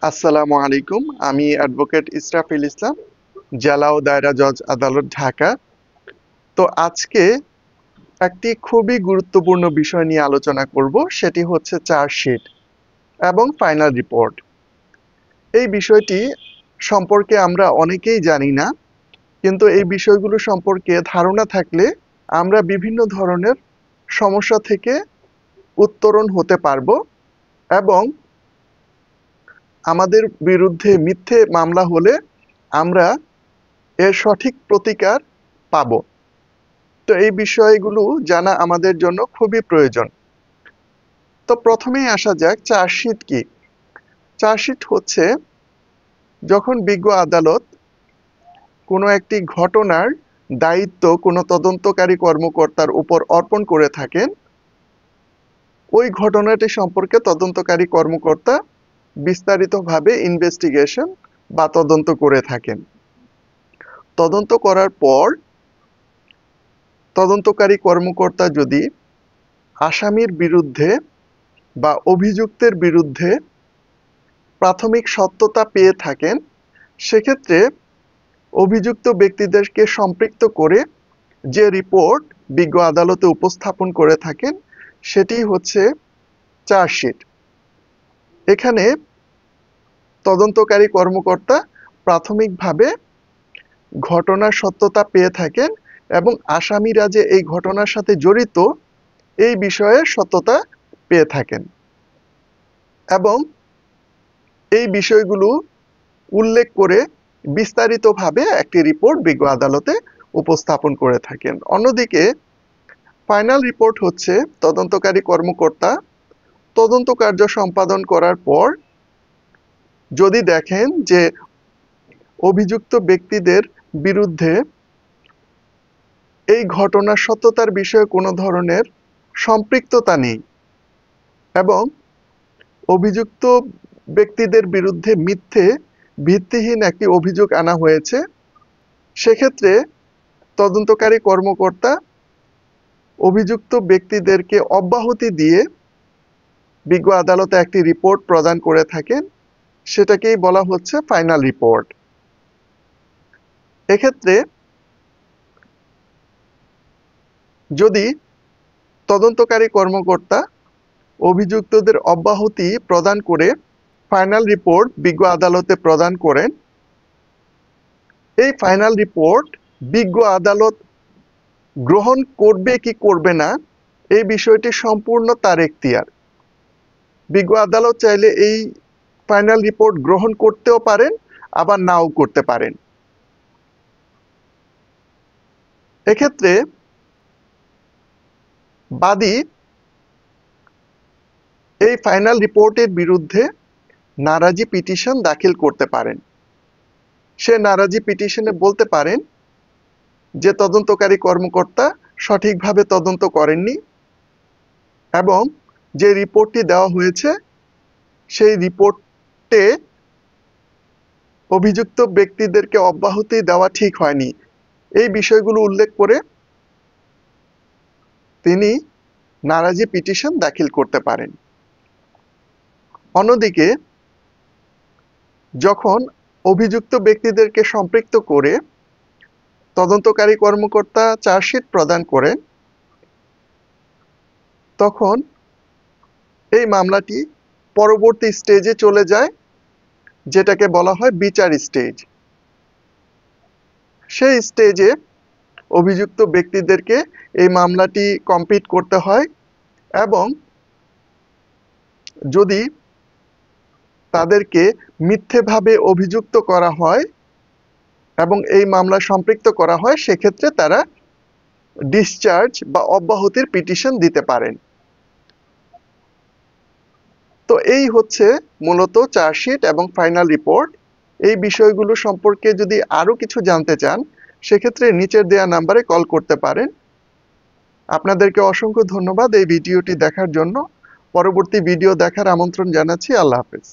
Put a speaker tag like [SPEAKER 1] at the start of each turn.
[SPEAKER 1] আসসালামু আলাইকুম। আমি অ্যাডভোকেট ইসরাফিল ইসলাম, জেলা ও দায়রা জজ আদালত, ঢাকা। তো আজকে একটি খুবই গুরুত্বপূর্ণ বিষয় নিয়ে আলোচনা করব, সেটি হচ্ছে চার্জশিট এবং ফাইনাল রিপোর্ট। এই বিষয়টি সম্পর্কে আমরা অনেকেই জানি না, কিন্তু এই বিষয়গুলো সম্পর্কে ধারণা থাকলে আমরা বিভিন্ন ধরনের সমস্যা থেকে উত্তরণ হতে পারবো এবং আমাদের বিরুদ্ধে মিথ্যে মামলা হলে আমরা এর সঠিক প্রতিকার পাব। তো এই বিষয়গুলো জানা আমাদের জন্য খুবই প্রয়োজন। তো প্রথমেই আসা যাক, চার্জশিট কি। চার্জশিট হচ্ছে যখন বিজ্ঞ আদালত কোনো একটি ঘটনার দায়িত্ব কোনো তদন্তকারী কর্মকর্তার উপর অর্পণ করে থাকেন, ওই ঘটনাটি সম্পর্কে তদন্তকারী কর্মকর্তা বিস্তারিতভাবে ইনভেস্টিগেশন বা তদন্ত করে থাকেন। তদন্ত করার পর তদন্তকারী কর্মকর্তা যদি আসামির বিরুদ্ধে বা অভিযুক্তের বিরুদ্ধে প্রাথমিক সত্যতা পেয়ে থাকেন, সেক্ষেত্রে অভিযুক্ত ব্যক্তিদেরকে সম্পৃক্ত করে যে রিপোর্ট বিজ্ঞ আদালতে উপস্থাপন করে থাকেন সেটি হচ্ছে চার্জশিট। এখানে তদন্তকারী কর্মকর্তা প্রাথমিকভাবে ঘটনার সত্যতা পেয়ে থাকেন এবং আসামিরা যে এই ঘটনার সাথে জড়িত এই বিষয়ের সত্যতা পেয়ে থাকেন এবং এই বিষয়গুলো উল্লেখ করে বিস্তারিতভাবে একটি রিপোর্ট বিজ্ঞ আদালতে উপস্থাপন করে থাকেন। অন্যদিকে ফাইনাল রিপোর্ট হচ্ছে তদন্তকারী কর্মকর্তা তদন্ত কার্য সম্পাদন করার পর যদি দেখেন যে অভিযুক্ত ব্যক্তিদের বিরুদ্ধে এই ঘটনার সত্যতার বিষয়ে কোনো ধরনের সম্পৃক্ততা নেই এবং অভিযুক্ত ব্যক্তিদের বিরুদ্ধে মিথ্যে ভিত্তিহীন একটি অভিযোগ আনা হয়েছে, সেক্ষেত্রে তদন্তকারী কর্মকর্তা অভিযুক্ত ব্যক্তিদেরকে অব্যাহতি দিয়ে বিজ্ঞ আদালতে একটি রিপোর্ট প্রদান করে থাকেন, সেটাকেই বলা হচ্ছে ফাইনাল রিপোর্ট। এক্ষেত্রে যদি তদন্তকারী কর্মকর্তা অভিযুক্তদের অব্যাহতি প্রদান করে ফাইনাল রিপোর্ট বিজ্ঞ আদালতে প্রদান করেন, এই ফাইনাল রিপোর্ট বিজ্ঞ আদালত গ্রহণ করবে কি করবে না এই বিষয়টি সম্পূর্ণ তার এখতিয়ার। বিজ্ঞ আদালত চাইলে এই ফাইনাল রিপোর্ট গ্রহণ করতেও পারেন, আবার নাও করতে পারেন। এক্ষেত্রে বাদী এই ফাইনাল রিপোর্টের বিরুদ্ধে নারাজি পিটিশন দাখিল করতে পারেন। সে নারাজি পিটিশনে বলতে পারেন যে তদন্তকারী কর্মকর্তা সঠিকভাবে তদন্ত করেননি এবং যে রিপোর্টটি দেওয়া হয়েছে সেই রিপোর্টে অভিযুক্ত ব্যক্তিদেরকে অব্যাহতি দেওয়া ঠিক হয়নি, এই বিষয়গুলো উল্লেখ করে তিনি নারাজি পিটিশন দাখিল করতে পারেন। অন্যদিকে যখন অভিযুক্ত ব্যক্তিদেরকে সম্পৃক্ত করে তদন্তকারী কর্মকর্তা চার্জশিট প্রদান করেন, তখন এই মামলাটি পরবর্তী স্টেজে চলে যায়, যেটাকে বলা হয় বিচার স্টেজ। সেই স্টেজে অভিযুক্ত ব্যক্তিদেরকে এই মামলাটি কমপ্লিট করতে হয় এবং যদি তাদেরকে মিথ্যেভাবে অভিযুক্ত করা হয় এবং এই মামলায় সম্পৃক্ত করা হয়, সেক্ষেত্রে তারা ডিসচার্জ বা অব্যাহতির পিটিশন দিতে পারেন। তো এই হচ্ছে মূলত চার্জশিট এবং ফাইনাল রিপোর্ট। এই বিষয়গুলো সম্পর্কে যদি আরো কিছু জানতে চান, সেক্ষেত্রে নিচের দেয়া নাম্বারে কল করতে পারেন। আপনাদেরকে অসংখ্য ধন্যবাদ এই ভিডিওটি দেখার জন্য। পরবর্তী ভিডিও দেখার আমন্ত্রণ জানাচ্ছি। আল্লাহ হাফেজ।